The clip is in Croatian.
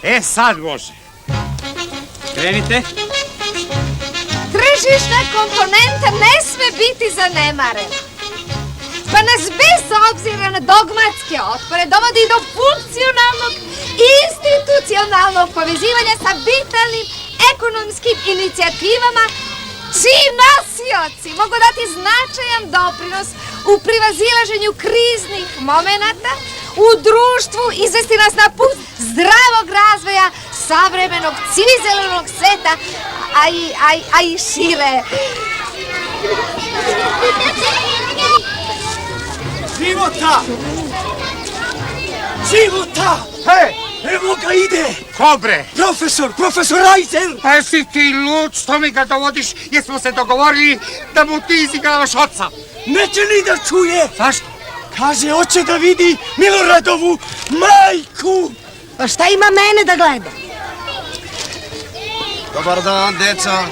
E sad može. Krenite. Tržišna komponenta ne sme biti zanemarena. Pa nas bez obzira na dogmatske otpore dovodi do funkcionalnog i institucionalnog povezivanja sa vitalnim ekonomskim inicijativama čiji nosioci mogu dati značajan doprinos u privazilaženju kriznih momenata, u društvu izvesti nas na put zdravog razvoja savremenog civilizovanog sveta, a i šire. Života! Života! Hej! Evo ga ide! Ko bre? Profesor Reiser! Pa jesi ti lud, što mi ga dovodiš, jer smo se dogovorili da mu ti izigravaš oca. Neće ni da čuje! Zašto? Kaže, hoće da vidi Miloradovu majku! Pa šta ima mene da gleda? Dobar dan, deca.